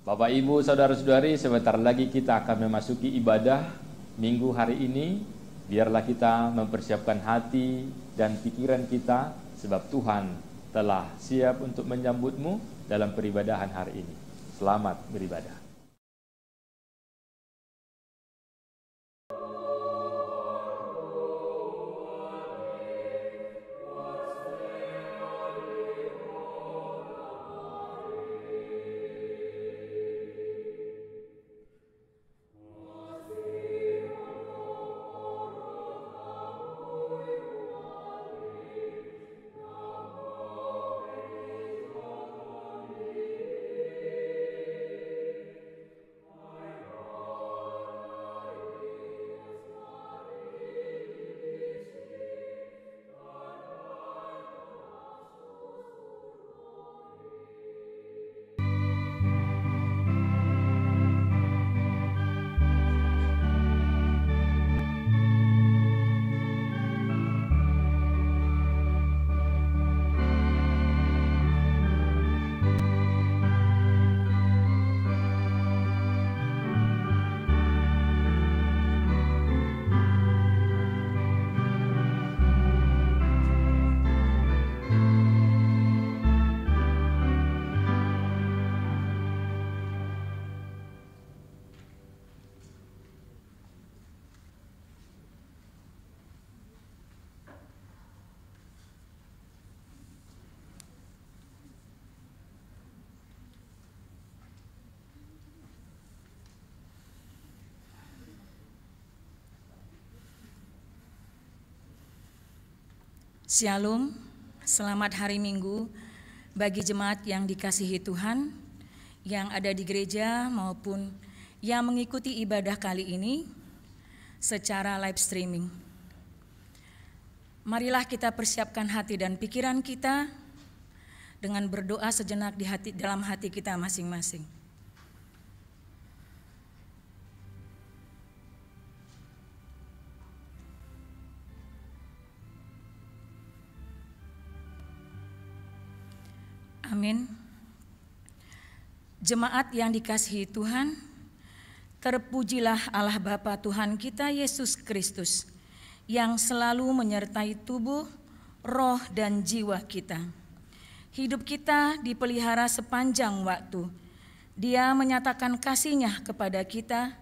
Bapak, Ibu, Saudara-saudari, sebentar lagi kita akan memasuki ibadah minggu hari ini. Biarlah kita mempersiapkan hati dan pikiran kita, sebab Tuhan telah siap untuk menyambutmu dalam peribadahan hari ini. Selamat beribadah. Shalom, selamat hari Minggu bagi jemaat yang dikasihi Tuhan, yang ada di gereja maupun yang mengikuti ibadah kali ini secara live streaming. Marilah kita persiapkan hati dan pikiran kita dengan berdoa sejenak dalam hati kita masing-masing. Amin. Jemaat yang dikasihi Tuhan, terpujilah Allah Bapa Tuhan kita Yesus Kristus yang selalu menyertai tubuh, roh, dan jiwa kita. Hidup kita dipelihara sepanjang waktu. Dia menyatakan kasih-Nya kepada kita,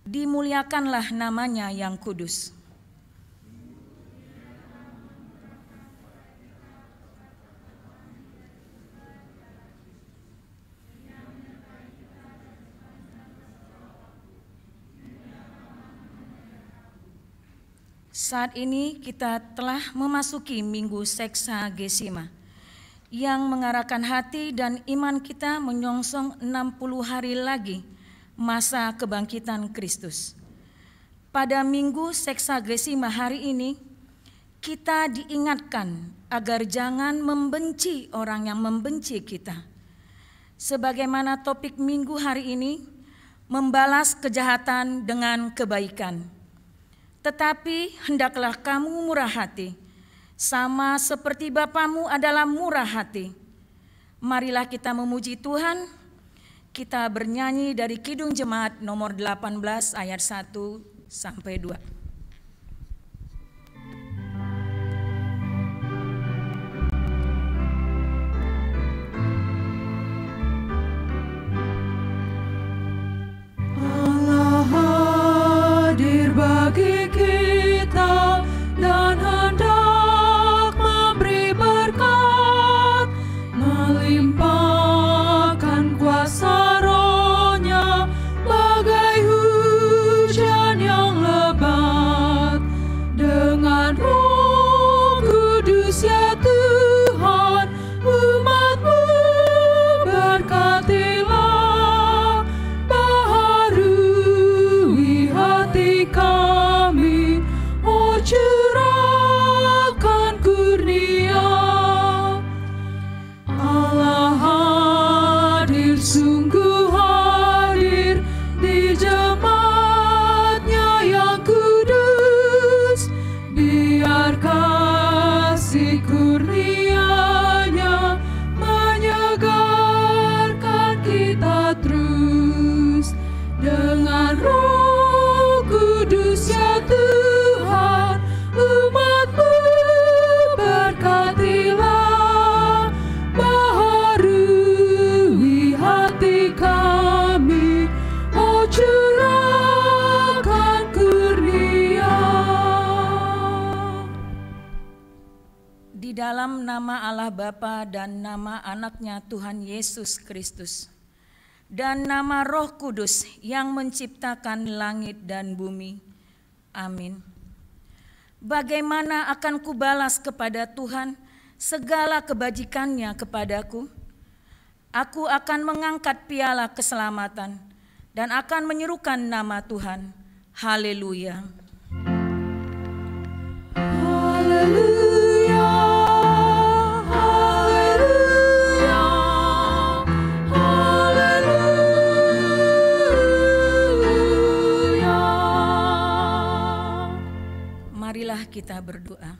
dimuliakanlah namanya yang kudus. Saat ini kita telah memasuki Minggu Seksagesima yang mengarahkan hati dan iman kita menyongsong 60 hari lagi masa kebangkitan Kristus. Pada Minggu Seksagesima hari ini kita diingatkan agar jangan membenci orang yang membenci kita. Sebagaimana topik minggu hari ini, membalas kejahatan dengan kebaikan. Tetapi hendaklah kamu murah hati, sama seperti Bapamu adalah murah hati. Marilah kita memuji Tuhan. Kita bernyanyi dari Kidung Jemaat nomor 18 ayat 1 sampai 2. Bagi kita dan hendak memberi berkat, melimpahkan kuasa Roh-Nya bagai hujan yang lebat. dalam nama Allah Bapa dan nama anaknya Tuhan Yesus Kristus, dan nama Roh Kudus yang menciptakan langit dan bumi. Amin. Bagaimana akan kubalas kepada Tuhan segala kebajikannya kepadaku? Aku akan mengangkat piala keselamatan dan akan menyerukan nama Tuhan. Haleluya. Haleluya, haleluya, haleluya. Marilah kita berdoa.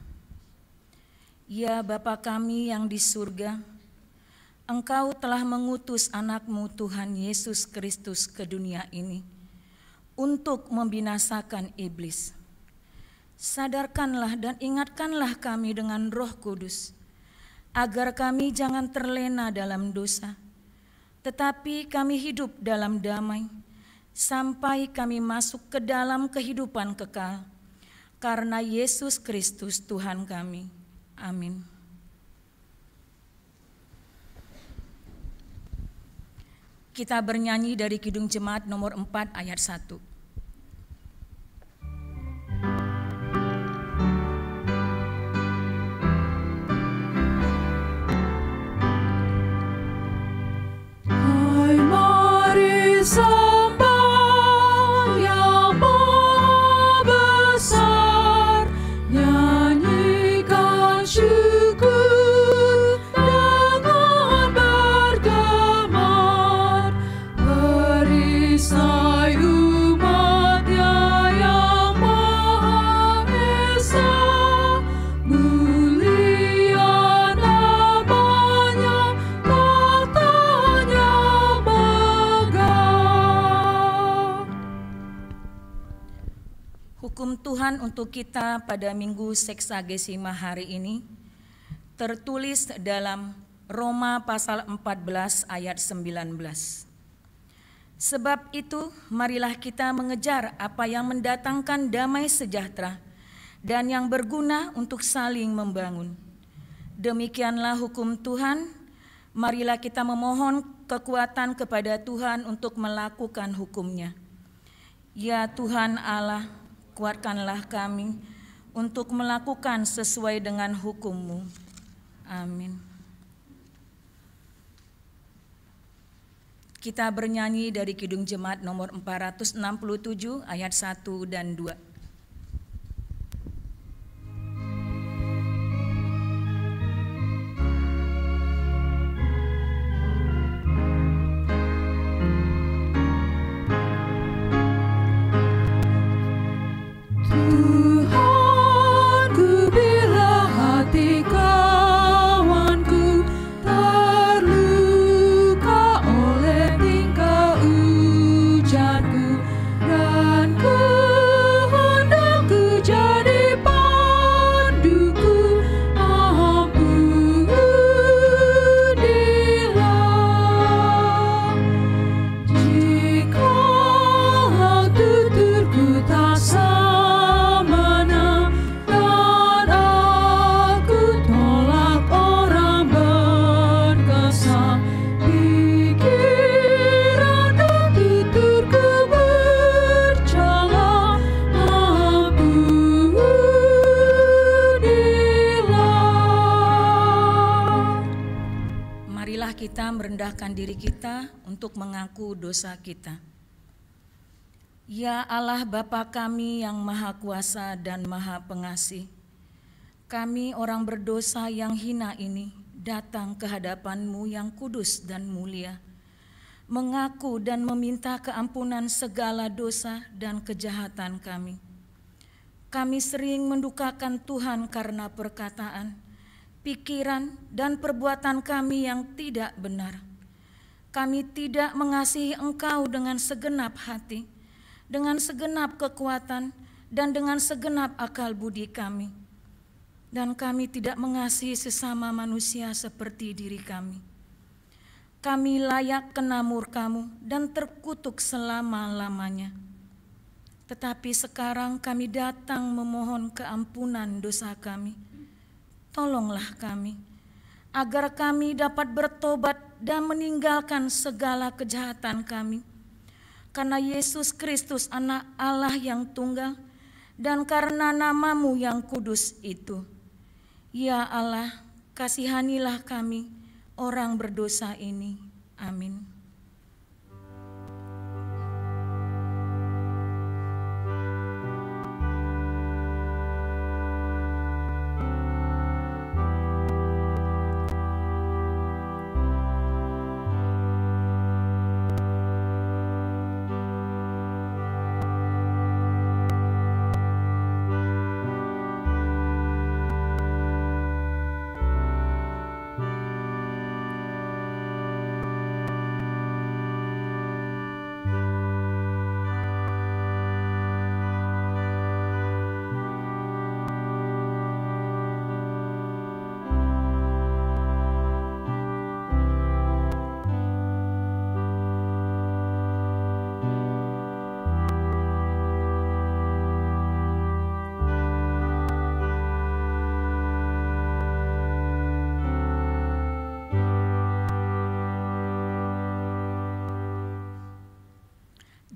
Ya Bapa kami yang di surga, Engkau telah mengutus anak-Mu Tuhan Yesus Kristus ke dunia ini untuk membinasakan iblis. Sadarkanlah dan ingatkanlah kami dengan Roh Kudus, agar kami jangan terlena dalam dosa, tetapi kami hidup dalam damai, sampai kami masuk ke dalam kehidupan kekal, karena Yesus Kristus Tuhan kami. Amin. Kita bernyanyi dari Kidung Jemaat nomor 4 ayat 1. Hai mari sembah yang Maha Besar, nyanyikan syukur dengan bergema, perisai umatnya yang Maha Esa, mulia namanya, tahtanya megah. Hukum Tuhan untuk kita pada Minggu Seksagesima hari ini tertulis dalam Roma pasal 14 ayat 19. Sebab itu, marilah kita mengejar apa yang mendatangkan damai sejahtera dan yang berguna untuk saling membangun. Demikianlah hukum Tuhan, marilah kita memohon kekuatan kepada Tuhan untuk melakukan hukum-Nya. Ya Tuhan Allah, kuatkanlah kami untuk melakukan sesuai dengan hukum-Mu. Amin. Kita bernyanyi dari Kidung Jemaat nomor 467 ayat 1 dan 2. Tuhanku, bila hati kawanku terluka oleh tingkah ujarku, dan kehendakku jadi panduku, ampunilah. Jikalau tuturku tak semena, dan aku tolak orang berkesan, pikiran dan tuturku bercela, ampunilah. Marilah kita merendahkan diri kita untuk mengaku dosa kita. Ya Allah Bapa kami yang Maha Kuasa dan Maha Pengasih, kami orang berdosa yang hina ini datang ke hadapan-Mu yang kudus dan mulia, mengaku dan meminta keampunan segala dosa dan kejahatan kami. Kami sering mendukakan Tuhan karena perkataan, pikiran, dan perbuatan kami yang tidak benar. Kami tidak mengasihi Engkau dengan segenap hati, dengan segenap kekuatan, dan dengan segenap akal budi kami. Dan kami tidak mengasihi sesama manusia seperti diri kami. Kami layak kena murka-Mu dan terkutuk selama-lamanya. Tetapi sekarang kami datang memohon keampunan dosa kami. tolonglah kami, agar kami dapat bertobat dan meninggalkan segala kejahatan kami. Karena Yesus Kristus Anak Allah yang tunggal, dan karena nama-Mu yang kudus itu. Ya Allah, kasihanilah kami, orang berdosa ini. Amin.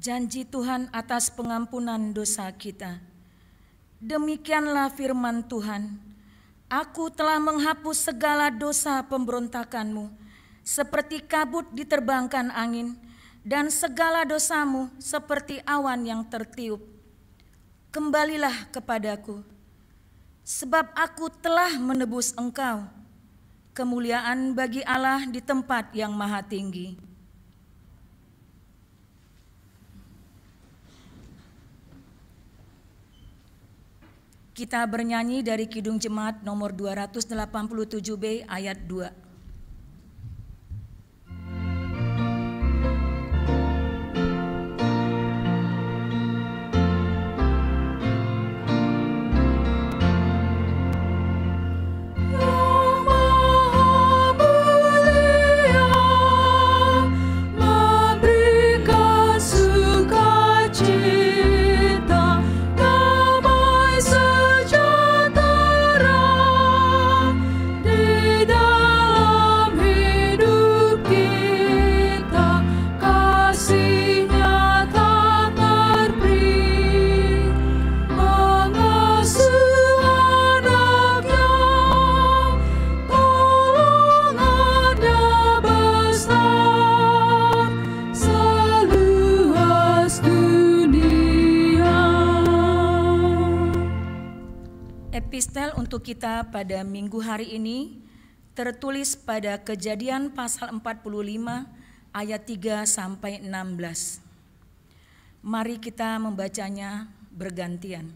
Janji Tuhan atas pengampunan dosa kita. Demikianlah firman Tuhan, Aku telah menghapus segala dosa pemberontakanmu, seperti kabut diterbangkan angin, dan segala dosamu seperti awan yang tertiup. Kembalilah kepadaku, sebab aku telah menebus engkau. Kemuliaan bagi Allah di tempat yang maha tinggi. Kita bernyanyi dari Kidung Jemaat nomor 287B ayat 2. Epistel untuk kita pada minggu hari ini tertulis pada Kejadian pasal 45 ayat 3 sampai 16. Mari kita membacanya bergantian.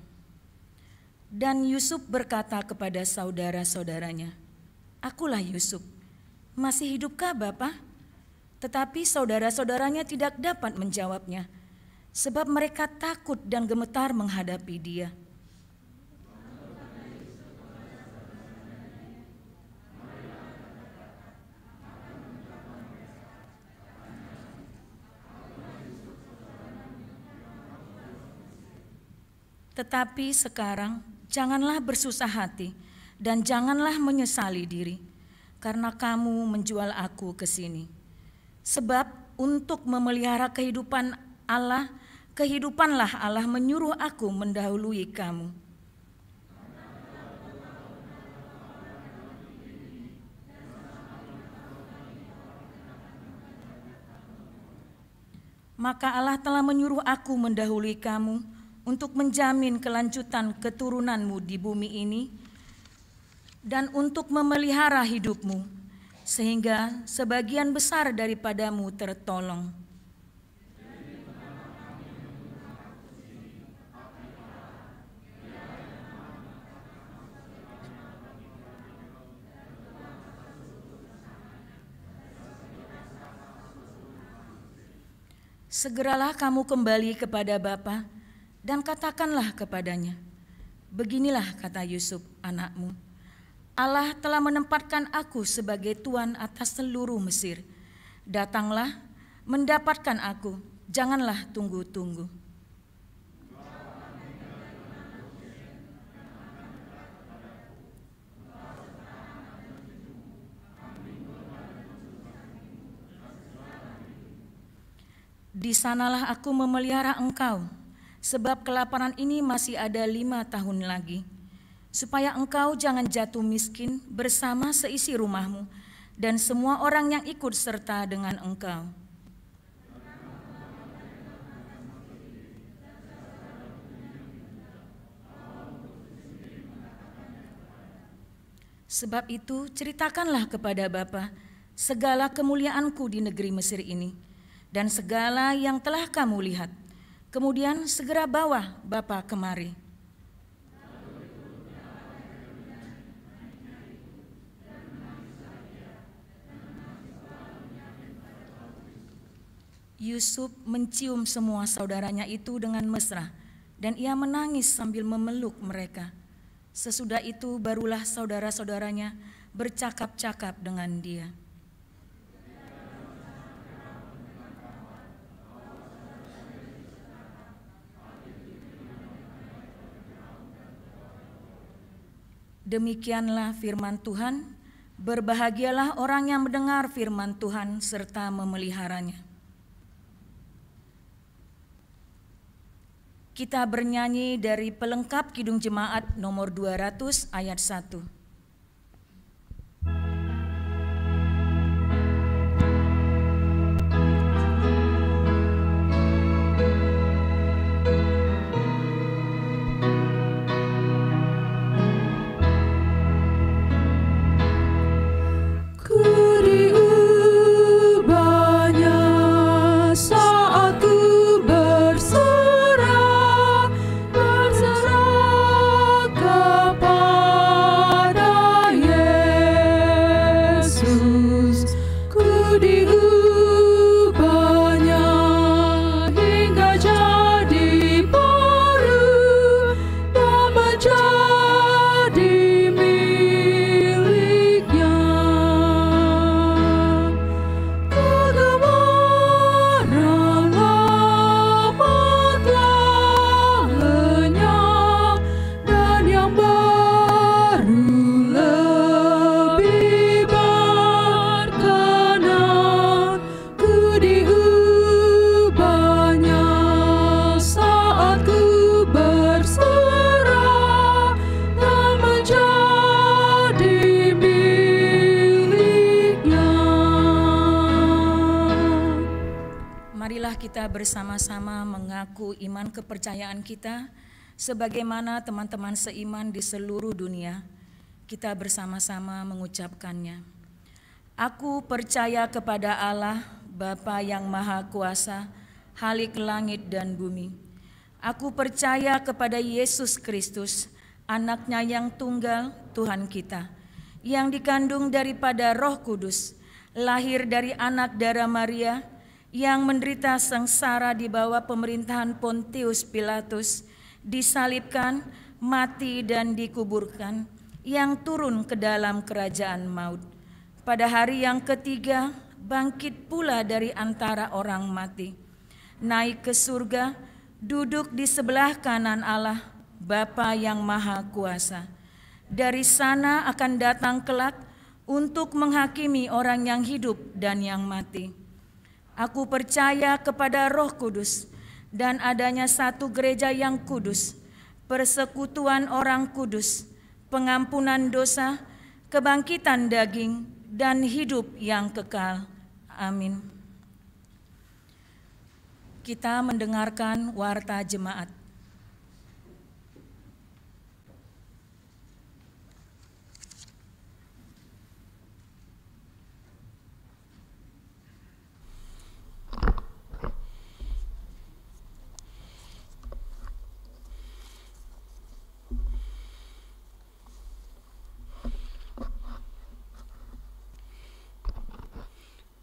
Dan Yusuf berkata kepada saudara-saudaranya, "Akulah Yusuf, masih hidupkah Bapa?" Tetapi saudara-saudaranya tidak dapat menjawabnya, sebab mereka takut dan gemetar menghadapi dia. Tetapi sekarang janganlah bersusah hati dan janganlah menyesali diri, karena kamu menjual aku ke sini. Sebab untuk memelihara kehidupan Allah, kehidupanlah Allah menyuruh aku mendahului kamu. Maka Allah telah menyuruh aku mendahului kamu untuk menjamin kelanjutan keturunanmu di bumi ini dan untuk memelihara hidupmu, sehingga sebagian besar daripadamu tertolong. Segeralah kamu kembali kepada Bapa, dan katakanlah kepadanya, beginilah kata Yusuf anakmu, Allah telah menempatkan aku sebagai tuan atas seluruh Mesir. Datanglah, mendapatkan aku, janganlah tunggu-tunggu. Di sanalah aku memelihara engkau, sebab kelaparan ini masih ada 5 tahun lagi, supaya engkau jangan jatuh miskin bersama seisi rumahmu dan semua orang yang ikut serta dengan engkau. Sebab itu ceritakanlah kepada Bapa segala kemuliaanku di negeri Mesir ini, dan segala yang telah kamu lihat. Kemudian segera bawa Bapa kemari. Yusuf mencium semua saudaranya itu dengan mesra, dan ia menangis sambil memeluk mereka. Sesudah itu barulah saudara-saudaranya bercakap-cakap dengan dia. Demikianlah firman Tuhan, berbahagialah orang yang mendengar firman Tuhan serta memeliharanya. Kita bernyanyi dari pelengkap Kidung Jemaat nomor 200 ayat 1. Kita bersama-sama mengaku iman kepercayaan kita sebagaimana teman-teman seiman di seluruh dunia. Kita bersama-sama mengucapkannya. Aku percaya kepada Allah, Bapa yang Maha Kuasa, Khalik langit dan bumi. Aku percaya kepada Yesus Kristus, Anak-Nya yang tunggal, Tuhan kita, yang dikandung daripada Roh Kudus, lahir dari anak darah Maria, yang menderita sengsara di bawah pemerintahan Pontius Pilatus, disalibkan, mati dan dikuburkan, yang turun ke dalam kerajaan maut. Pada hari yang ketiga, bangkit pula dari antara orang mati, naik ke surga, duduk di sebelah kanan Allah, Bapa yang Maha Kuasa. Dari sana akan datang kelak untuk menghakimi orang yang hidup dan yang mati. Aku percaya kepada Roh Kudus dan adanya satu gereja yang kudus, persekutuan orang kudus, pengampunan dosa, kebangkitan daging, dan hidup yang kekal. Amin. Kita mendengarkan warta jemaat.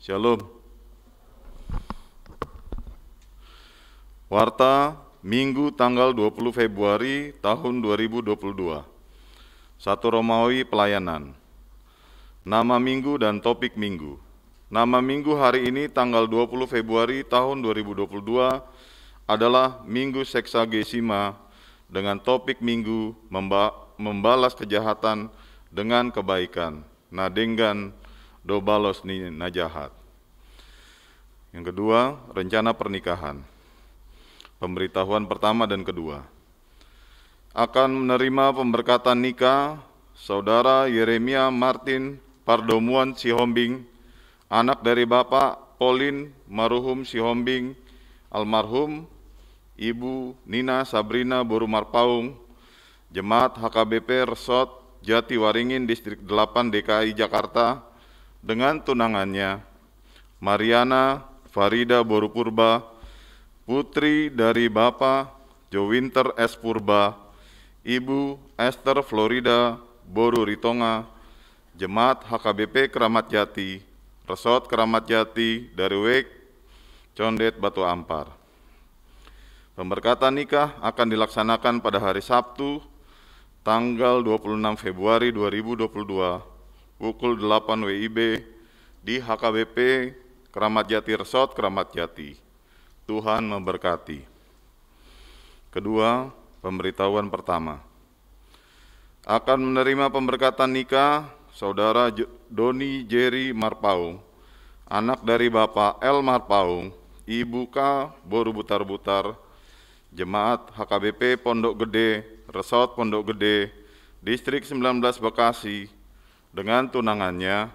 Shalom. Warta Minggu tanggal 20 Februari tahun 2022. 1 Romawi pelayanan. Nama minggu dan topik minggu. Nama minggu hari ini tanggal 20 Februari tahun 2022 adalah Minggu Seksagesima dengan topik minggu membalas kejahatan dengan kebaikan. Nadengan dobalos ni najahat. Yang kedua, rencana pernikahan. Pemberitahuan pertama dan kedua. Akan menerima pemberkatan nikah Saudara Yeremia Martin Pardomuan Sihombing, anak dari Bapak Pauline Maruhum Sihombing, almarhum Ibu Nina Sabrina Boru Marpaung, Jemaat HKBP Resort Jati Waringin Distrik 8 DKI Jakarta, dengan tunangannya Mariana Farida Boru Purba, putri dari Bapak Jowinter S. Purba, Ibu Esther Florida Boru Ritonga, Jemaat HKBP Keramat Jati, Resort Keramat Jati dari Wek Condet Batu Ampar. Pemberkatan nikah akan dilaksanakan pada hari Sabtu, tanggal 26 Februari 2022, pukul 8 WIB di HKBP Keramat Jati Resort Keramat Jati. Tuhan memberkati. Kedua, pemberitahuan pertama. Akan menerima pemberkatan nikah Saudara Doni Jerry Marpaung, anak dari Bapak L. Marpaung, Ibu K. Boru Butar-Butar, Jemaat HKBP Pondok Gede, Resort Pondok Gede, Distrik 19 Bekasi, dengan tunangannya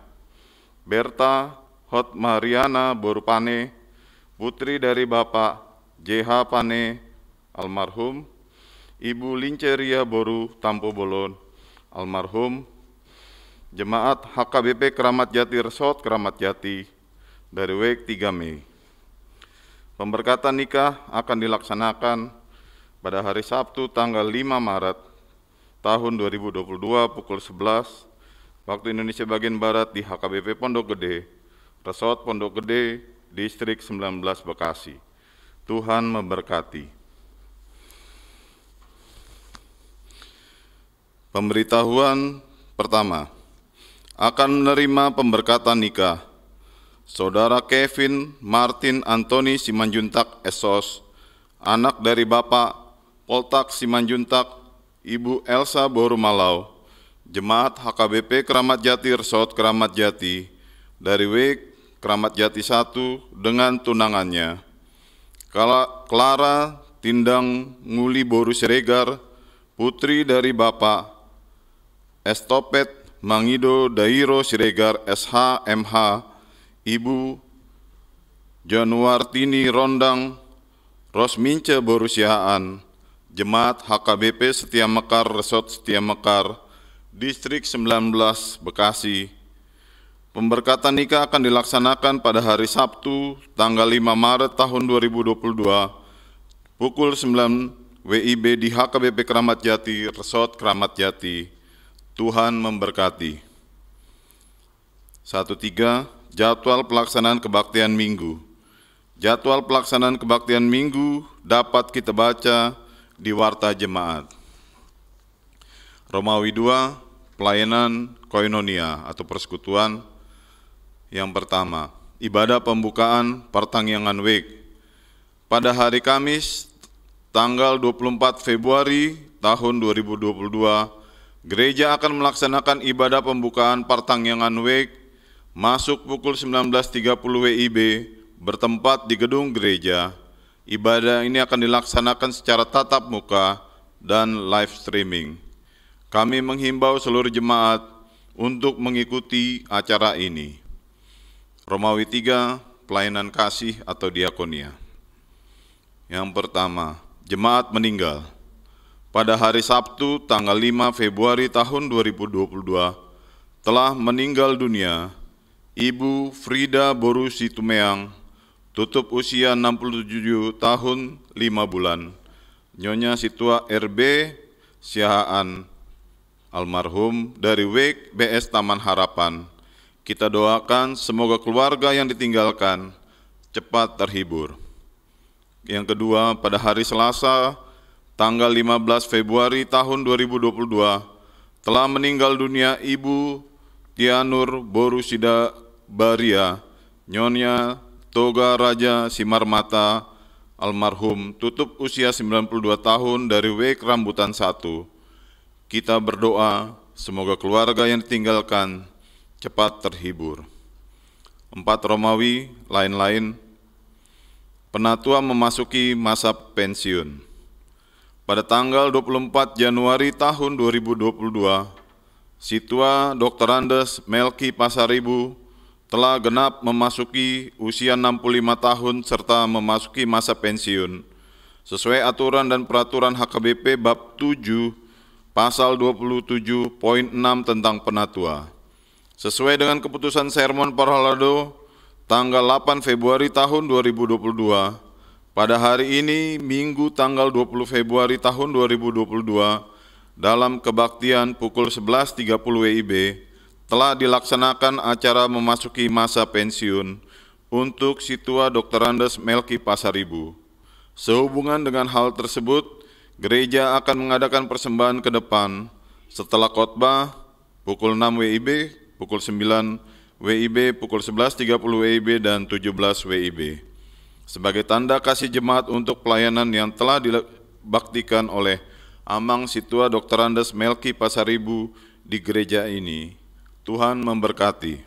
Berta Hot Mariana Boru Pane, putri dari Bapak JH Pane, almarhum, Ibu Linceria Boru Tampo Bolon, almarhum, Jemaat HKBP Keramat Jati Resort Keramat Jati dari Wek 3 Mei. Pemberkatan nikah akan dilaksanakan pada hari Sabtu tanggal 5 Maret tahun 2022 pukul 11 waktu Indonesia bagian Barat di HKBP Pondok Gede, Resort Pondok Gede, Distrik 19 Bekasi. Tuhan memberkati. Pemberitahuan pertama. Akan menerima pemberkatan nikah Saudara Kevin Martin Antoni Simanjuntak Esos, anak dari Bapak Poltak Simanjuntak, Ibu Elsa Boru Malau, Jemaat HKBP Keramat Jati Resort Keramat Jati dari Wek Keramat Jati 1 dengan tunangannya Clara Tindang Nguli Boru Siregar, putri dari Bapak Estopet Mangido Dairo Siregar SH MH, Ibu Januartini Rondang Rosmince Boru Sihaan, Jemaat HKBP Setia Mekar Resort Setia Mekar, Distrik 19 Bekasi. Pemberkatan nikah akan dilaksanakan pada hari Sabtu, tanggal 5 Maret tahun 2022, pukul 9 WIB di HKBP Keramat Jati, Resort Keramat Jati. Tuhan memberkati. 1.3. Jadwal pelaksanaan kebaktian Minggu. Jadwal pelaksanaan kebaktian Minggu dapat kita baca di Warta Jemaat. Romawi 2, pelayanan koinonia atau persekutuan. Yang pertama, ibadah pembukaan Pertangyangan Wek. Pada hari Kamis, tanggal 24 Februari tahun 2022, gereja akan melaksanakan ibadah pembukaan Pertangyangan Wek masuk pukul 19.30 WIB bertempat di gedung gereja. Ibadah ini akan dilaksanakan secara tatap muka dan live streaming. Kami menghimbau seluruh jemaat untuk mengikuti acara ini. Romawi 3, pelayanan kasih atau diakonia. Yang pertama, jemaat meninggal. Pada hari Sabtu tanggal 5 Februari tahun 2022 telah meninggal dunia Ibu Frida Boru Situmeang, tutup usia 67 tahun 5 bulan, Nyonya Situa RB Siahaan, almarhum dari Wek BS Taman Harapan. Kita doakan semoga keluarga yang ditinggalkan cepat terhibur. Yang kedua, pada hari Selasa, tanggal 15 Februari tahun 2022, telah meninggal dunia Ibu Tianur Boru Sidabaria, Nyonya Toga Raja Simarmata, almarhum, tutup usia 92 tahun dari Wek Rambutan 1. Kita berdoa semoga keluarga yang ditinggalkan cepat terhibur. 4 Romawi lain-lain Penatua memasuki masa pensiun. Pada tanggal 24 Januari tahun 2022, Situa Dr. Andes Melki Pasaribu telah genap memasuki usia 65 tahun serta memasuki masa pensiun sesuai aturan dan peraturan HKBP bab 7 pasal 27.6 tentang penatua. Sesuai dengan keputusan Sermon Parhalado tanggal 8 Februari tahun 2022, pada hari ini Minggu tanggal 20 Februari tahun 2022, dalam kebaktian pukul 11.30 WIB telah dilaksanakan acara memasuki masa pensiun untuk Situa Dr. Andes Melki Pasaribu. Sehubungan dengan hal tersebut, gereja akan mengadakan persembahan ke depan setelah khotbah pukul 6 WIB, pukul 9 WIB, pukul 11.30 WIB, dan 17 WIB. Sebagai tanda kasih jemaat untuk pelayanan yang telah dibaktikan oleh Amang Situa Dr. Andes Melki Pasaribu di gereja ini, Tuhan memberkati.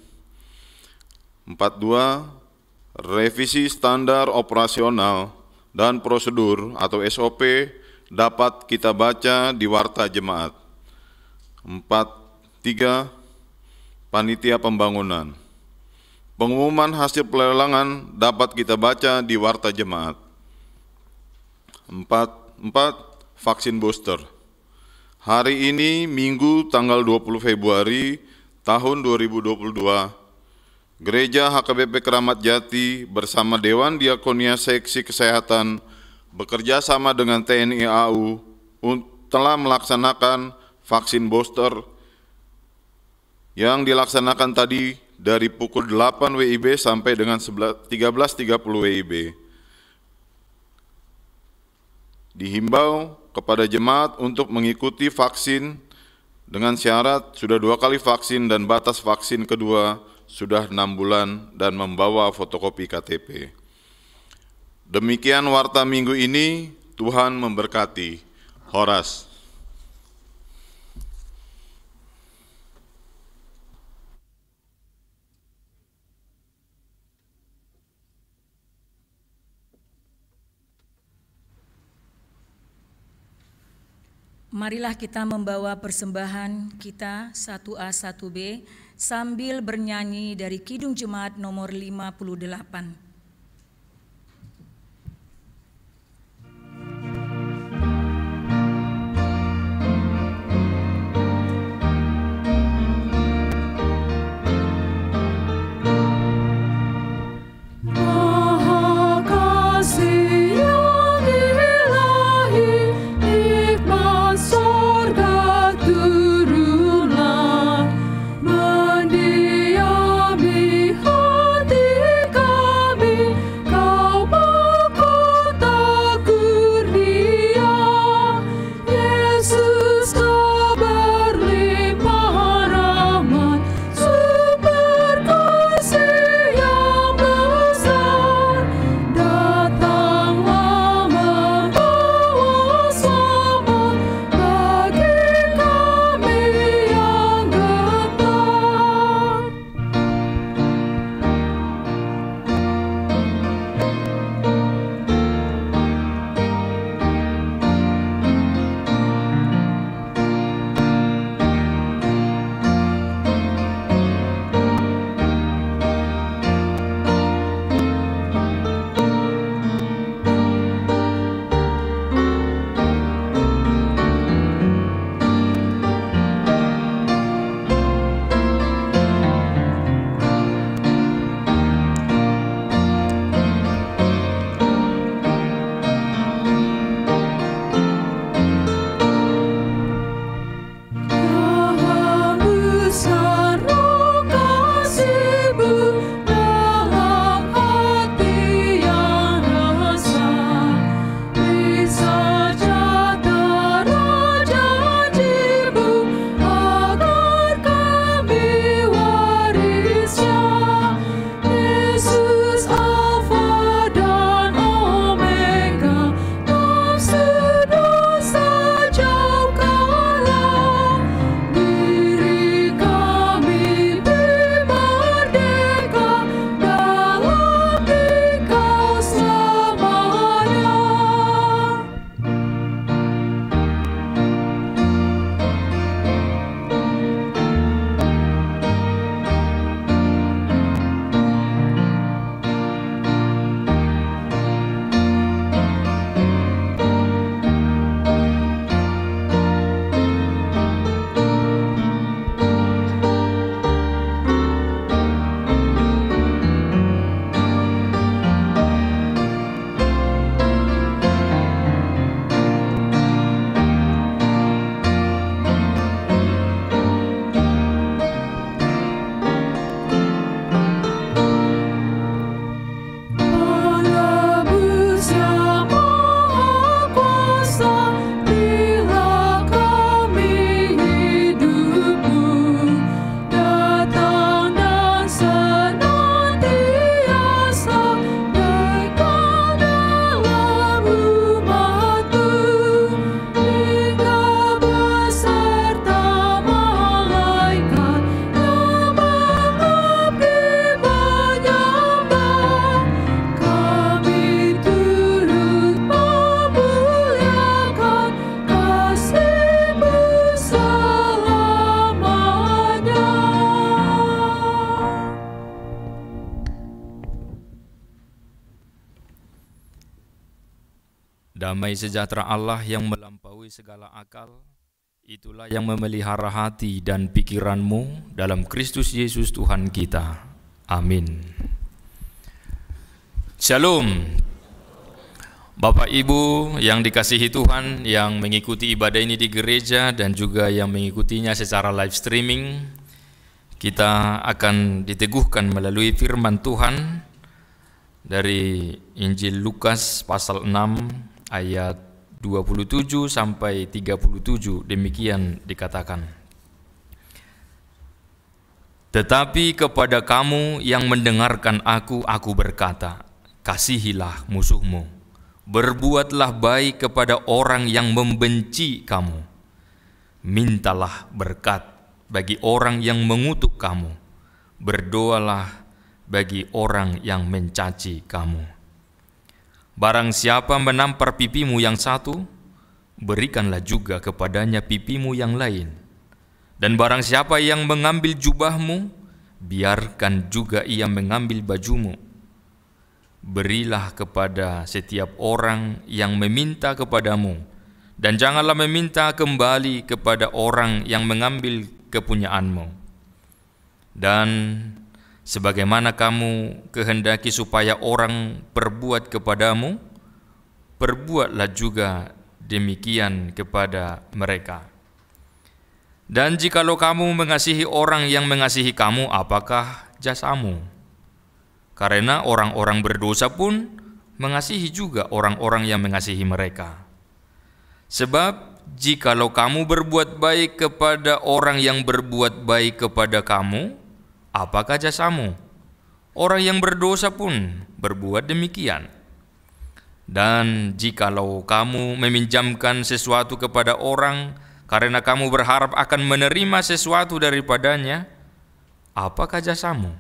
42. Revisi standar operasional dan prosedur atau SOP dapat kita baca di Warta Jemaat. 43. Panitia Pembangunan. Pengumuman hasil pelelangan dapat kita baca di Warta Jemaat. 4. Vaksin booster. Hari ini Minggu tanggal 20 Februari tahun 2022, Gereja HKBP Keramat Jati bersama Dewan Diakonia Seksi Kesehatan bekerja sama dengan TNI AU telah melaksanakan vaksin booster yang dilaksanakan tadi dari pukul 8 WIB sampai dengan 13.30 WIB. Dihimbau kepada jemaat untuk mengikuti vaksin dengan syarat sudah 2 kali vaksin dan batas vaksin kedua sudah 6 bulan dan membawa fotokopi KTP. Demikian warta minggu ini, Tuhan memberkati. Horas. Marilah kita membawa persembahan kita 1A 1B sambil bernyanyi dari Kidung Jemaat nomor 58. Mendiami hati kami. Damai sejahtera Allah yang melampaui segala akal, itulah yang memelihara hati dan pikiranmu dalam Kristus Yesus Tuhan kita. Amin. Shalom. Bapak Ibu yang dikasihi Tuhan, yang mengikuti ibadah ini di gereja dan juga yang mengikutinya secara live streaming, kita akan diteguhkan melalui firman Tuhan dari Injil Lukas pasal 6 ayat 27 sampai 37. Demikian dikatakan. Tetapi kepada kamu yang mendengarkan aku berkata, kasihilah musuhmu, berbuatlah baik kepada orang yang membenci kamu, mintalah berkat bagi orang yang mengutuk kamu, berdoalah bagi orang yang mencaci kamu. Barang siapa menampar pipimu yang satu, berikanlah juga kepadanya pipimu yang lain. Dan barang siapa yang mengambil jubahmu, biarkan juga ia mengambil bajumu. Berilah kepada setiap orang yang meminta kepadamu, dan janganlah meminta kembali kepada orang yang mengambil kepunyaanmu. Dan sebagaimana kamu kehendaki supaya orang perbuat kepadamu, perbuatlah juga demikian kepada mereka. Dan jikalau kamu mengasihi orang yang mengasihi kamu, apakah jasamu? Karena orang-orang berdosa pun mengasihi juga orang-orang yang mengasihi mereka. Sebab jikalau kamu berbuat baik kepada orang yang berbuat baik kepada kamu, apakah jasamu? Orang yang berdosa pun berbuat demikian. Dan jikalau kamu meminjamkan sesuatu kepada orang karena kamu berharap akan menerima sesuatu daripadanya, apakah jasamu?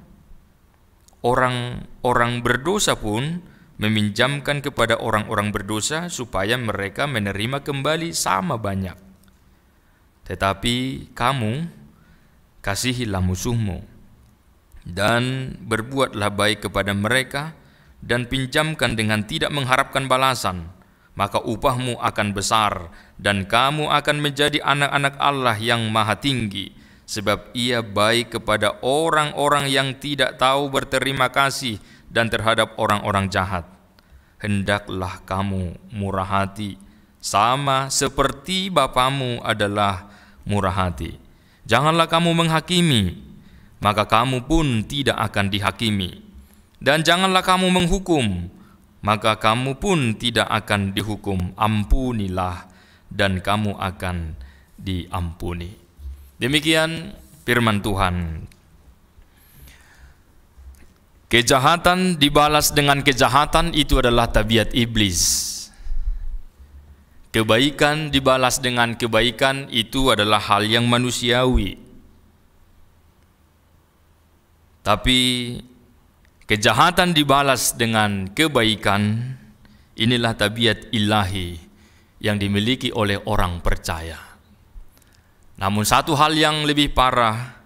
Orang-orang berdosa pun meminjamkan kepada orang-orang berdosa supaya mereka menerima kembali sama banyak. Tetapi kamu kasihilah musuhmu, dan berbuatlah baik kepada mereka, dan pinjamkan dengan tidak mengharapkan balasan, maka upahmu akan besar, dan kamu akan menjadi anak-anak Allah yang maha tinggi, sebab ia baik kepada orang-orang yang tidak tahu berterima kasih dan terhadap orang-orang jahat. Hendaklah kamu murah hati, sama seperti Bapamu adalah murah hati. Janganlah kamu menghakimi, maka kamu pun tidak akan dihakimi. Dan janganlah kamu menghukum, maka kamu pun tidak akan dihukum. Ampunilah, dan kamu akan diampuni. Demikian firman Tuhan. Kejahatan dibalas dengan kejahatan, itu adalah tabiat iblis. Kebaikan dibalas dengan kebaikan, itu adalah hal yang manusiawi. Tapi kejahatan dibalas dengan kebaikan, inilah tabiat ilahi yang dimiliki oleh orang percaya. Namun satu hal yang lebih parah,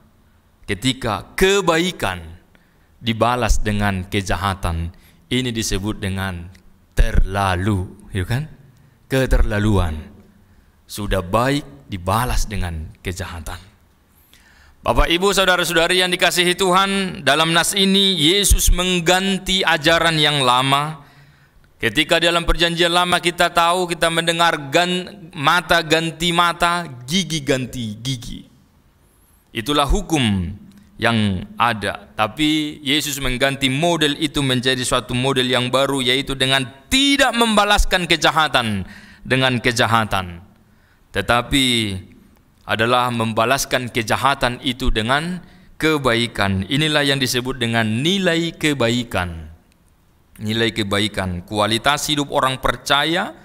ketika kebaikan dibalas dengan kejahatan, ini disebut dengan terlalu, ya kan? Keterlaluan. Sudah baik dibalas dengan kejahatan. Bapak, Ibu, saudara-saudari yang dikasihi Tuhan, dalam nas ini Yesus mengganti ajaran yang lama. Ketika dalam perjanjian lama kita tahu, kita mendengar mata ganti mata, gigi ganti gigi. Itulah hukum yang ada. Tapi Yesus mengganti model itu menjadi suatu model yang baru, yaitu dengan tidak membalaskan kejahatan dengan kejahatan, tetapi adalah membalaskan kejahatan itu dengan kebaikan. Inilah yang disebut dengan nilai kebaikan. Nilai kebaikan, kualitas hidup orang percaya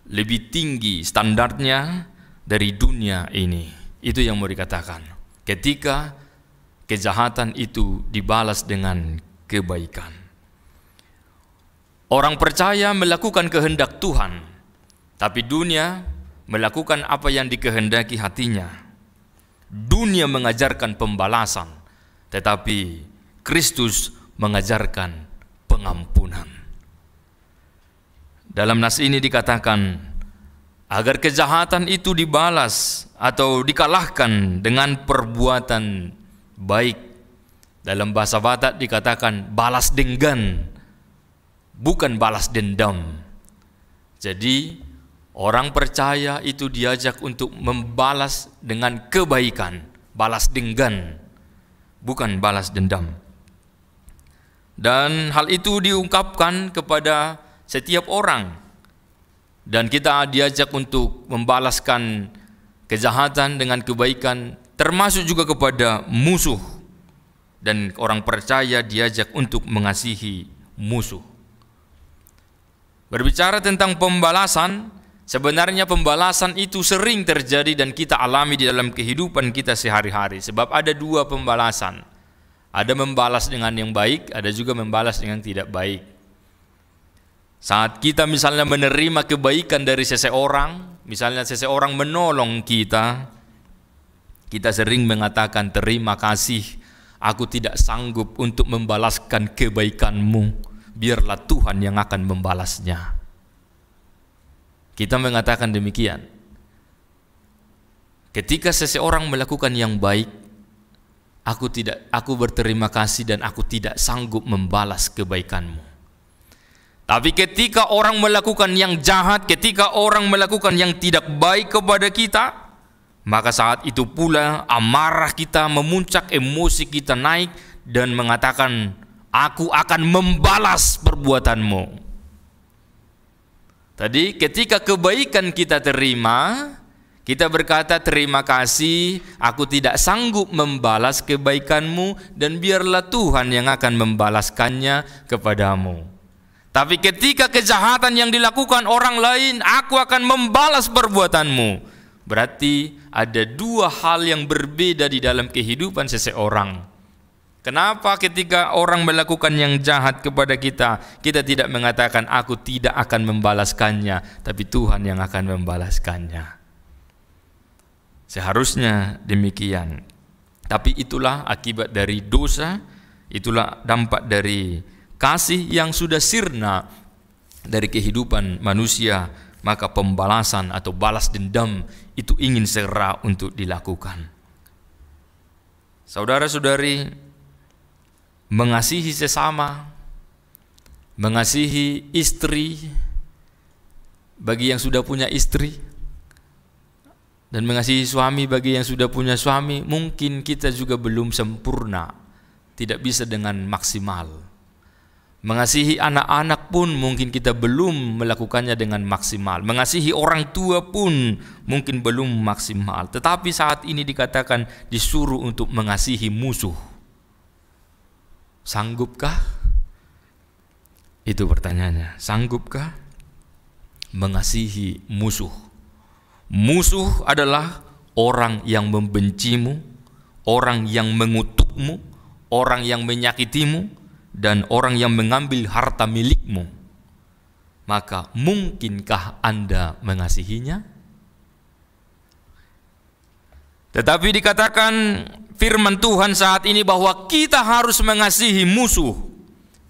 lebih tinggi standarnya dari dunia ini. Itu yang mau dikatakan. Ketika kejahatan itu dibalas dengan kebaikan. Orang percaya melakukan kehendak Tuhan, tapi dunia melakukan apa yang dikehendaki hatinya. Dunia mengajarkan pembalasan, tetapi Kristus mengajarkan pengampunan. Dalam nas ini dikatakan agar kejahatan itu dibalas atau dikalahkan dengan perbuatan baik. Dalam bahasa Batak dikatakan balas denggan, bukan balas dendam. Jadi orang percaya itu diajak untuk membalas dengan kebaikan, balas denggan, bukan balas dendam. Dan hal itu diungkapkan kepada setiap orang, dan kita diajak untuk membalaskan kejahatan dengan kebaikan, termasuk juga kepada musuh. Dan orang percaya diajak untuk mengasihi musuh. Berbicara tentang pembalasan, sebenarnya pembalasan itu sering terjadi dan kita alami di dalam kehidupan kita sehari-hari. Sebab ada dua pembalasan. Ada membalas dengan yang baik, ada juga membalas dengan tidak baik. Saat kita misalnya menerima kebaikan dari seseorang, misalnya seseorang menolong kita, kita sering mengatakan terima kasih, aku tidak sanggup untuk membalaskan kebaikanmu, biarlah Tuhan yang akan membalasnya. Kita mengatakan demikian. Ketika seseorang melakukan yang baik, aku berterima kasih dan aku tidak sanggup membalas kebaikanmu. Tapi ketika orang melakukan yang jahat, ketika orang melakukan yang tidak baik kepada kita, maka saat itu pula amarah kita memuncak, emosi kita naik dan mengatakan, aku akan membalas perbuatanmu. Tadi ketika kebaikan kita terima, kita berkata terima kasih, aku tidak sanggup membalas kebaikanmu dan biarlah Tuhan yang akan membalaskannya kepadamu. Tapi ketika kejahatan yang dilakukan orang lain, aku akan membalas perbuatanmu. Berarti ada dua hal yang berbeda di dalam kehidupan seseorang. Kenapa ketika orang melakukan yang jahat kepada kita, kita tidak mengatakan aku tidak akan membalaskannya, tapi Tuhan yang akan membalaskannya. Seharusnya demikian. Tapi itulah akibat dari dosa, itulah dampak dari kasih yang sudah sirna dari kehidupan manusia, maka pembalasan atau balas dendam itu ingin segera untuk dilakukan. Saudara-saudari, mengasihi sesama, mengasihi istri bagi yang sudah punya istri, dan mengasihi suami bagi yang sudah punya suami, mungkin kita juga belum sempurna, tidak bisa dengan maksimal. Mengasihi anak-anak pun mungkin kita belum melakukannya dengan maksimal. Mengasihi orang tua pun mungkin belum maksimal. Tetapi saat ini dikatakan disuruh untuk mengasihi musuh. Sanggupkah? Itu pertanyaannya. Sanggupkah mengasihi musuh? Musuh adalah orang yang membencimu, orang yang mengutukmu, orang yang menyakitimu, dan orang yang mengambil harta milikmu. Maka mungkinkah Anda mengasihinya? Tetapi dikatakan firman Tuhan saat ini bahwa kita harus mengasihi musuh.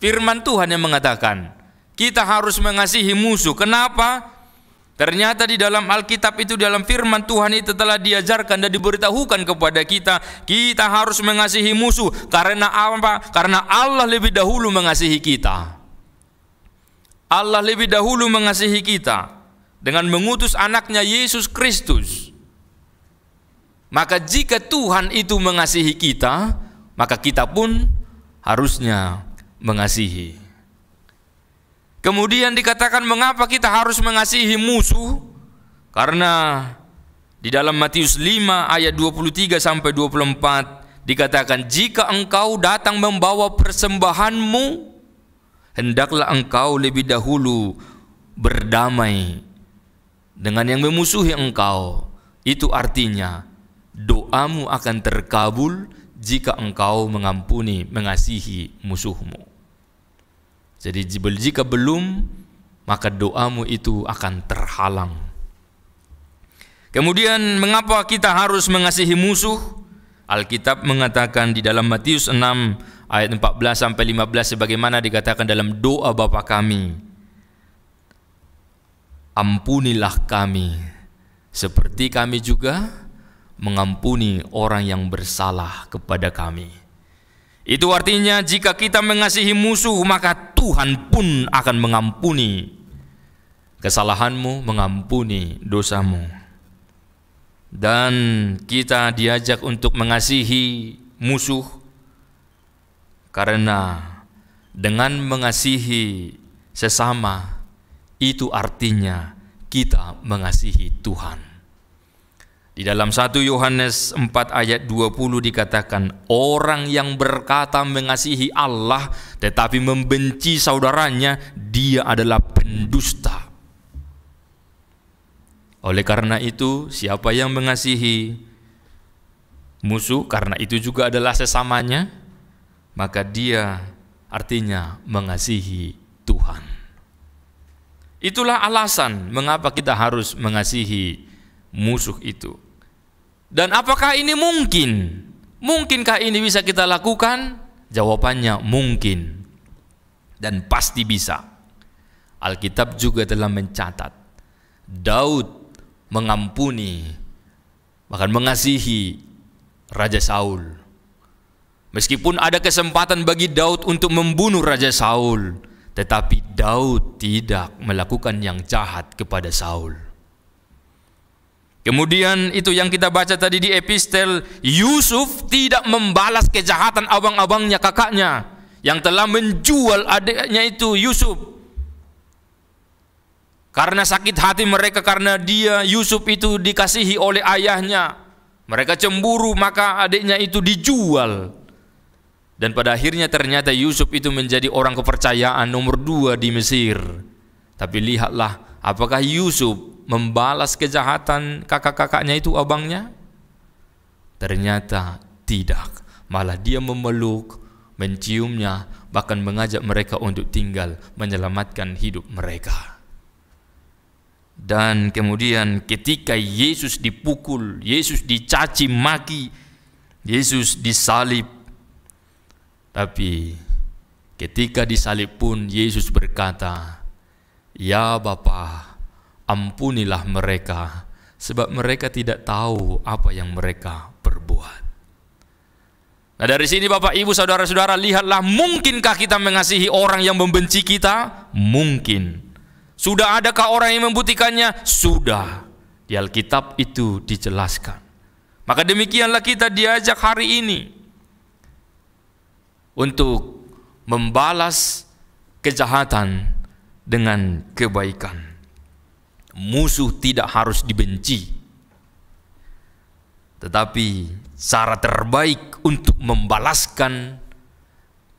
Firman Tuhan yang mengatakan kita harus mengasihi musuh. Kenapa? Ternyata di dalam Alkitab itu, dalam firman Tuhan itu telah diajarkan dan diberitahukan kepada kita, kita harus mengasihi musuh. Karena apa? Karena Allah lebih dahulu mengasihi kita. Allah lebih dahulu mengasihi kita dengan mengutus anaknya Yesus Kristus. Maka jika Tuhan itu mengasihi kita, maka kita pun harusnya mengasihi. Kemudian dikatakan mengapa kita harus mengasihi musuh? Karena di dalam Matius 5 ayat 23 sampai 24 dikatakan, jika engkau datang membawa persembahanmu, hendaklah engkau lebih dahulu berdamai dengan yang memusuhi engkau. Itu artinya doamu akan terkabul jika engkau mengampuni, mengasihi musuhmu. Jadi jika belum, maka doamu itu akan terhalang. Kemudian mengapa kita harus mengasihi musuh? Alkitab mengatakan di dalam Matius 6 ayat 14 sampai 15 sebagaimana dikatakan dalam doa Bapa kami. ampunilah kami seperti kami juga mengampuni orang yang bersalah kepada kami. Itu artinya jika kita mengasihi musuh, maka Tuhan pun akan mengampuni kesalahanmu, mengampuni dosamu. Dan kita diajak untuk mengasihi musuh karena dengan mengasihi sesama itu artinya kita mengasihi Tuhan. Di dalam 1 Yohanes 4 ayat 20 dikatakan, orang yang berkata mengasihi Allah tetapi membenci saudaranya, dia adalah pendusta. Oleh karena itu, siapa yang mengasihi musuh, karena itu juga adalah sesamanya, maka dia artinya mengasihi Tuhan. Itulah alasan mengapa kita harus mengasihi musuh itu. Dan apakah ini mungkin? Mungkinkah ini bisa kita lakukan? Jawabannya mungkin dan pasti bisa. Alkitab juga telah mencatat Daud mengampuni, bahkan mengasihi Raja Saul. Meskipun ada kesempatan bagi Daud untuk membunuh Raja Saul, tetapi Daud tidak melakukan yang jahat kepada Saul. Kemudian itu yang kita baca tadi di epistel, Yusuf tidak membalas kejahatan abang-abangnya, kakaknya yang telah menjual adiknya itu Yusuf. Karena sakit hati mereka karena dia Yusuf itu dikasihi oleh ayahnya. Mereka cemburu, maka adiknya itu dijual. Dan pada akhirnya ternyata Yusuf itu menjadi orang kepercayaan nomor 2 di Mesir. Tapi lihatlah, apakah Yusuf membalas kejahatan kakak-kakaknya itu, abangnya? Ternyata tidak. Malah dia memeluk, menciumnya, bahkan mengajak mereka untuk tinggal, menyelamatkan hidup mereka. Dan kemudian ketika Yesus dipukul, Yesus dicaci maki, Yesus disalib, tapi ketika disalib pun Yesus berkata, "Ya Bapa, ampunilah mereka, sebab mereka tidak tahu apa yang mereka perbuat." Nah, dari sini Bapak, Ibu, saudara-saudara, lihatlah, mungkinkah kita mengasihi orang yang membenci kita? Mungkin. Sudah adakah orang yang membuktikannya? Sudah. Di Alkitab itu dijelaskan. Maka demikianlah kita diajak hari ini untuk membalas kejahatan dengan kebaikan. Musuh tidak harus dibenci, tetapi cara terbaik untuk membalaskan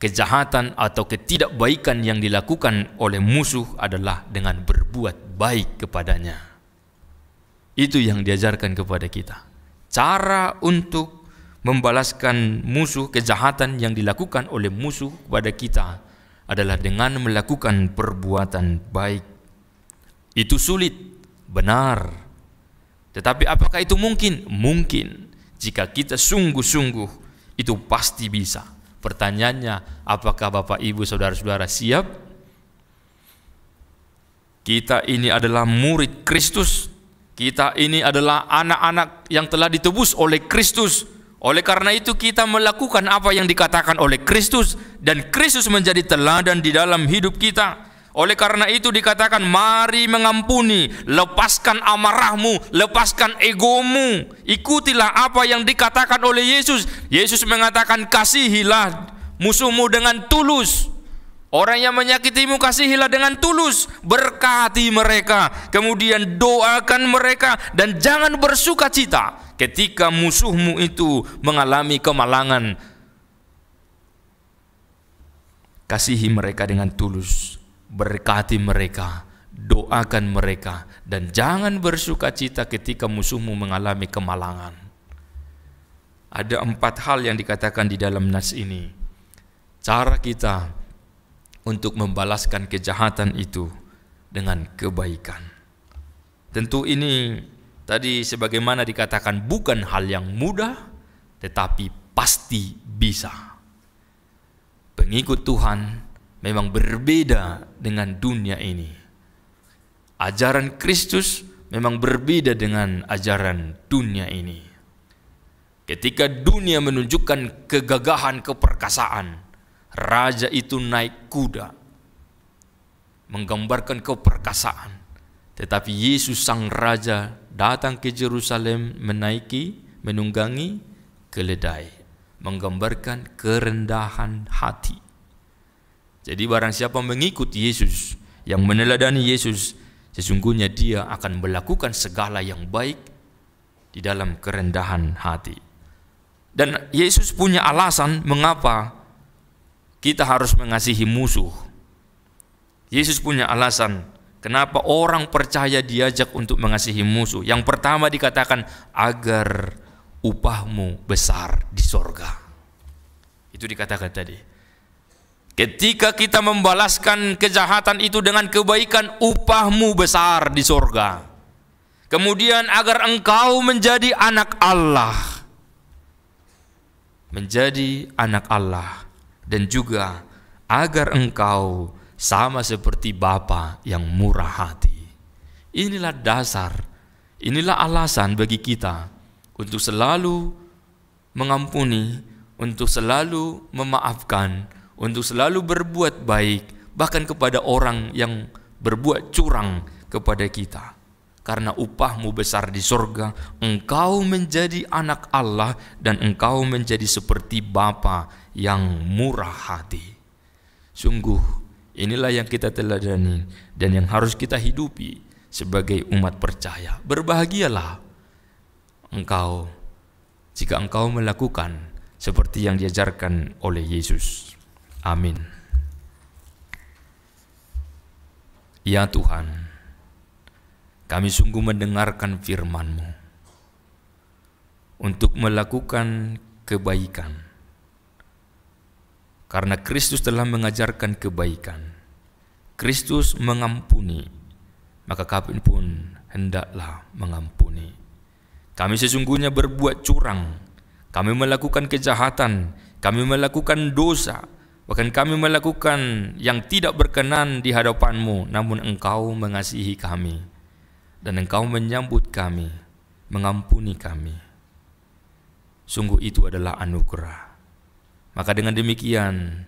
kejahatan atau ketidakbaikan yang dilakukan oleh musuh adalah dengan berbuat baik kepadanya. Itu yang diajarkan kepada kita. Cara untuk membalaskan musuh, kejahatan yang dilakukan oleh musuh kepada kita adalah dengan melakukan perbuatan baik. Itu sulit, benar. Tetapi apakah itu mungkin? Mungkin. Jika kita sungguh-sungguh, itu pasti bisa. Pertanyaannya, apakah Bapak, Ibu, saudara-saudara siap? Kita ini adalah murid Kristus. Kita ini adalah anak-anak yang telah ditebus oleh Kristus. Oleh karena itu kita melakukan apa yang dikatakan oleh Kristus, dan Kristus menjadi teladan di dalam hidup kita. Oleh karena itu dikatakan, mari mengampuni, lepaskan amarahmu, lepaskan egomu, ikutilah apa yang dikatakan oleh Yesus. Yesus mengatakan, kasihilah musuhmu dengan tulus. Orang yang menyakitimu kasihilah dengan tulus, berkati mereka, kemudian doakan mereka, dan jangan bersuka cita ketika musuhmu itu mengalami kemalangan. Kasihi mereka dengan tulus, berkati mereka, doakan mereka, dan jangan bersuka cita ketika musuhmu mengalami kemalangan. Ada 4 hal yang dikatakan di dalam nas ini. Cara kita untuk membalaskan kejahatan itu dengan kebaikan. Tentu ini tadi sebagaimana dikatakan bukan hal yang mudah, tetapi pasti bisa. Pengikut Tuhan memang berbeda dengan dunia ini. Ajaran Kristus memang berbeda dengan ajaran dunia ini. Ketika dunia menunjukkan kegagahan, keperkasaan, raja itu naik kuda, menggambarkan keperkasaan. Tetapi Yesus sang raja datang ke Yerusalem menunggangi keledai, menggambarkan kerendahan hati. Jadi barang siapa mengikut Yesus, yang meneladani Yesus, sesungguhnya dia akan melakukan segala yang baik di dalam kerendahan hati. Dan Yesus punya alasan mengapa kita harus mengasihi musuh. Yesus punya alasan kenapa orang percaya diajak untuk mengasihi musuh. Yang pertama dikatakan, agar upahmu besar di sorga. Itu dikatakan tadi. Ketika kita membalaskan kejahatan itu dengan kebaikan, upahmu besar di sorga. Kemudian agar engkau menjadi anak Allah. Menjadi anak Allah. Dan juga agar engkau sama seperti Bapa yang murah hati. Inilah dasar, inilah alasan bagi kita untuk selalu mengampuni, untuk selalu memaafkan, untuk selalu berbuat baik, bahkan kepada orang yang berbuat curang kepada kita. Karena upahmu besar di sorga, engkau menjadi anak Allah dan engkau menjadi seperti Bapa yang murah hati. Sungguh, inilah yang kita teladani dan yang harus kita hidupi sebagai umat percaya. Berbahagialah engkau jika engkau melakukan seperti yang diajarkan oleh Yesus. Amin. Ya Tuhan, kami sungguh mendengarkan firman-Mu untuk melakukan kebaikan. Karena Kristus telah mengajarkan kebaikan, Kristus mengampuni, maka kami pun hendaklah mengampuni. Kami sesungguhnya berbuat curang, kami melakukan kejahatan, kami melakukan dosa, bahkan kami melakukan yang tidak berkenan di hadapan-Mu, namun Engkau mengasihi kami. Dan Engkau menyambut kami, mengampuni kami. Sungguh itu adalah anugerah. Maka dengan demikian,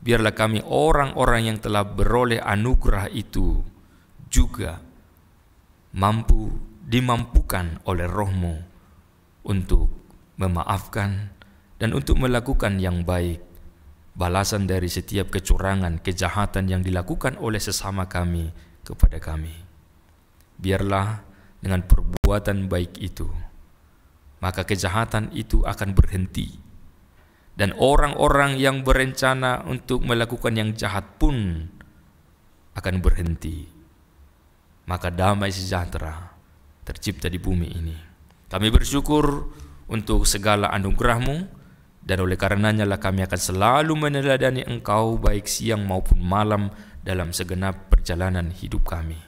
biarlah kami orang-orang yang telah beroleh anugerah itu juga dimampukan oleh Roh-Mu untuk memaafkan dan untuk melakukan yang baik, balasan dari setiap kecurangan, kejahatan yang dilakukan oleh sesama kami kepada kami. Biarlah dengan perbuatan baik itu, maka kejahatan itu akan berhenti. Dan orang-orang yang berencana untuk melakukan yang jahat pun akan berhenti. Maka damai sejahtera tercipta di bumi ini. Kami bersyukur untuk segala anugerah-Mu, dan oleh karenanya lah kami akan selalu meneladani Engkau baik siang maupun malam dalam segenap perjalanan hidup kami.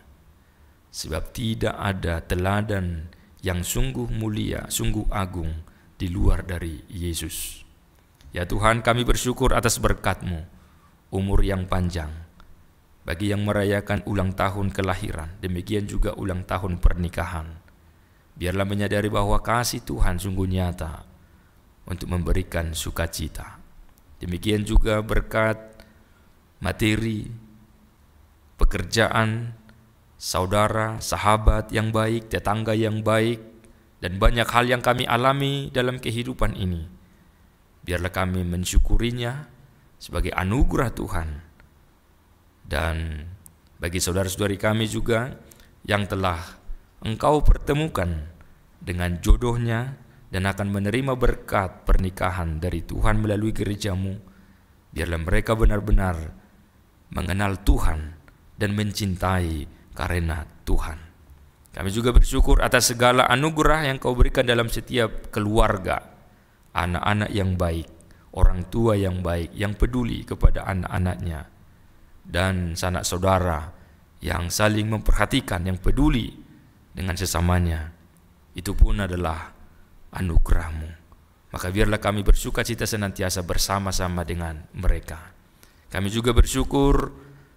Sebab tidak ada teladan yang sungguh mulia, sungguh agung di luar dari Yesus. Ya Tuhan, kami bersyukur atas berkat-Mu, umur yang panjang, bagi yang merayakan ulang tahun kelahiran, demikian juga ulang tahun pernikahan. Biarlah menyadari bahwa kasih Tuhan sungguh nyata untuk memberikan sukacita. Demikian juga berkat materi, pekerjaan, saudara, sahabat yang baik, tetangga yang baik, dan banyak hal yang kami alami dalam kehidupan ini. Biarlah kami mensyukurinya sebagai anugerah Tuhan. Dan bagi saudara-saudari kami juga yang telah Engkau pertemukan dengan jodohnya dan akan menerima berkat pernikahan dari Tuhan melalui gereja-Mu, biarlah mereka benar-benar mengenal Tuhan dan mencintai karena Tuhan. Kami juga bersyukur atas segala anugerah yang Kau berikan dalam setiap keluarga, anak-anak yang baik, orang tua yang baik, yang peduli kepada anak-anaknya, dan sanak saudara yang saling memperhatikan, yang peduli dengan sesamanya. Itu pun adalah anugerah-Mu. Maka biarlah kami bersukacita senantiasa bersama-sama dengan mereka. Kami juga bersyukur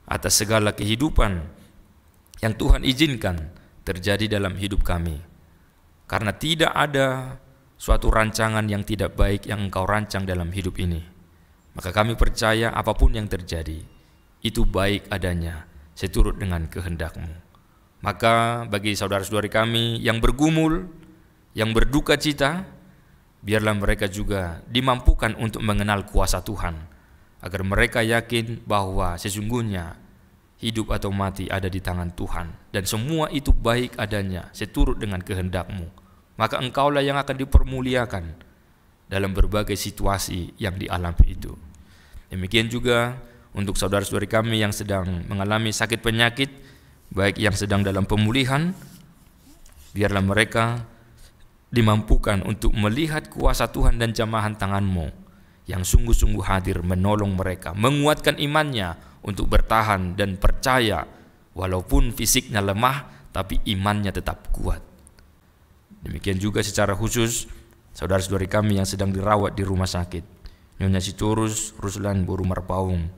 atas segala kehidupan yang Tuhan izinkan terjadi dalam hidup kami. Karena tidak ada suatu rancangan yang tidak baik yang Engkau rancang dalam hidup ini. Maka kami percaya apapun yang terjadi, itu baik adanya, seturut dengan kehendak-Mu. Maka bagi saudara-saudari kami yang bergumul, yang berduka cita, biarlah mereka juga dimampukan untuk mengenal kuasa Tuhan, agar mereka yakin bahwa sesungguhnya hidup atau mati ada di tangan Tuhan, dan semua itu baik adanya, seturut dengan kehendak-Mu. Maka Engkaulah yang akan dipermuliakan dalam berbagai situasi yang dialami itu. Demikian juga untuk saudara-saudari kami yang sedang mengalami sakit penyakit, baik yang sedang dalam pemulihan, biarlah mereka dimampukan untuk melihat kuasa Tuhan dan jamahan tangan-Mu yang sungguh-sungguh hadir menolong mereka, menguatkan imannya untuk bertahan dan percaya walaupun fisiknya lemah, tapi imannya tetap kuat. Demikian juga secara khusus saudara-saudari kami yang sedang dirawat di rumah sakit, Nyonya Sitorus Ruslan Boru Marpaung,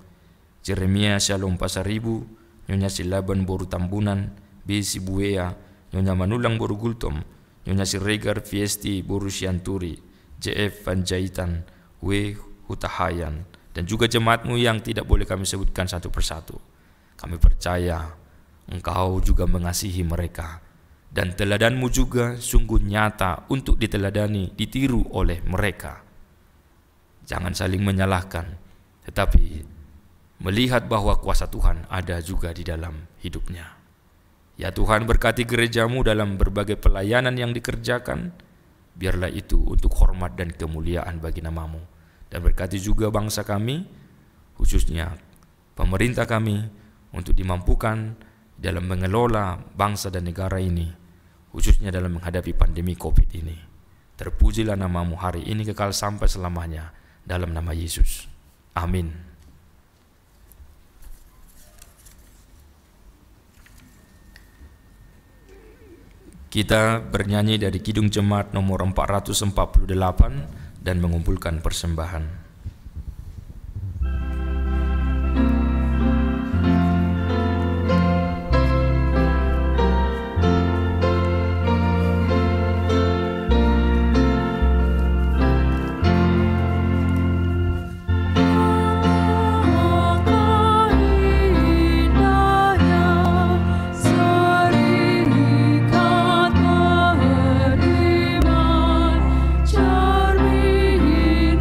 Jeremia Shalom Pasaribu, Nyonya Silaban Boru Tambunan, B. Sibuea, Nyonya Manulang Boru Gultom, Nyonya Siregar Fiesti Boru Sianturi, JF Panjaitan, W. Hutahayan, dan juga jemaat-Mu yang tidak boleh kami sebutkan satu persatu. Kami percaya Engkau juga mengasihi mereka, dan teladan-Mu juga sungguh nyata untuk diteladani, ditiru oleh mereka. Jangan saling menyalahkan, tetapi melihat bahwa kuasa Tuhan ada juga di dalam hidupnya. Ya Tuhan, berkati gereja-Mu dalam berbagai pelayanan yang dikerjakan, biarlah itu untuk hormat dan kemuliaan bagi nama-Mu. Dan berkati juga bangsa kami, khususnya pemerintah kami, untuk dimampukan dalam mengelola bangsa dan negara ini, khususnya dalam menghadapi pandemi COVID ini. Terpujilah nama-Mu hari ini kekal sampai selamanya, dalam nama Yesus. Amin. Kita bernyanyi dari Kidung Jemaat nomor 448 dan mengumpulkan persembahan. Cerminan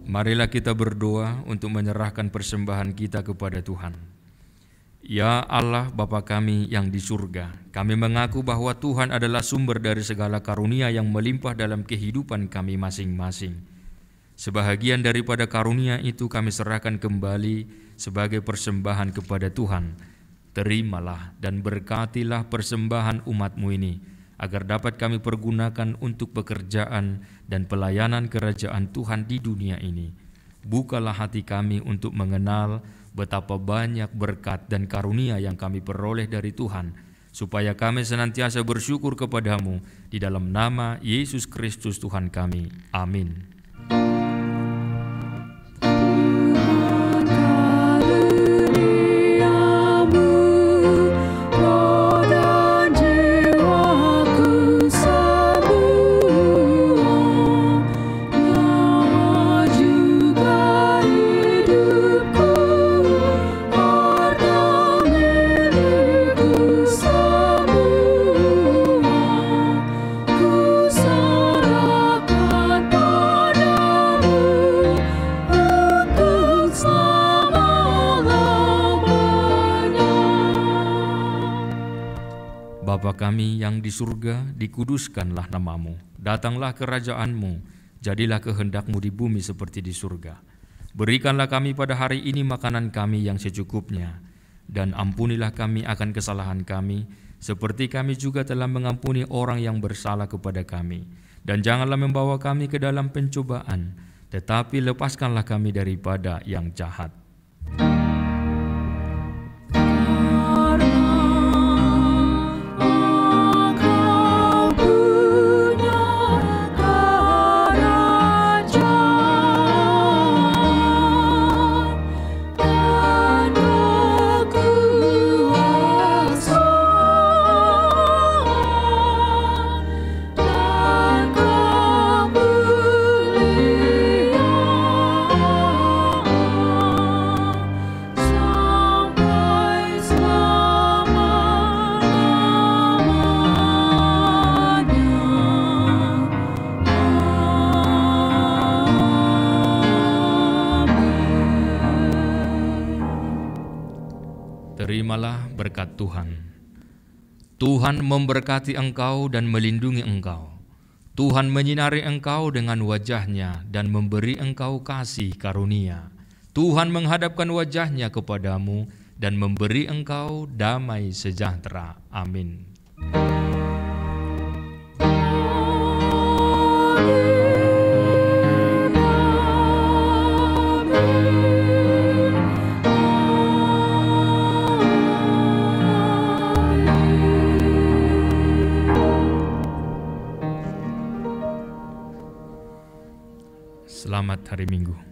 Marilah kita berdoa untuk menyerahkan persembahan kita kepada Tuhan. Ya Allah Bapa kami yang di surga, kami mengaku bahwa Tuhan adalah sumber dari segala karunia yang melimpah dalam kehidupan kami masing-masing. Sebahagian daripada karunia itu kami serahkan kembali sebagai persembahan kepada Tuhan. Terimalah dan berkatilah persembahan umat-Mu ini, agar dapat kami pergunakan untuk pekerjaan dan pelayanan kerajaan Tuhan di dunia ini. Bukalah hati kami untuk mengenal betapa banyak berkat dan karunia yang kami peroleh dari Tuhan, supaya kami senantiasa bersyukur kepadamu di dalam nama Yesus Kristus Tuhan kami. Amin. Bapa kami yang di surga, dikuduskanlah nama-Mu. Datanglah kerajaan-Mu, jadilah kehendak-Mu di bumi seperti di surga. Berikanlah kami pada hari ini makanan kami yang secukupnya, dan ampunilah kami akan kesalahan kami, seperti kami juga telah mengampuni orang yang bersalah kepada kami. Dan janganlah membawa kami ke dalam pencobaan, tetapi lepaskanlah kami daripada yang jahat. Terimalah berkat Tuhan. Tuhan memberkati engkau dan melindungi engkau. Tuhan menyinari engkau dengan wajah-Nya dan memberi engkau kasih karunia. Tuhan menghadapkan wajah-Nya kepadamu dan memberi engkau damai sejahtera. Amin. Selamat hari Minggu.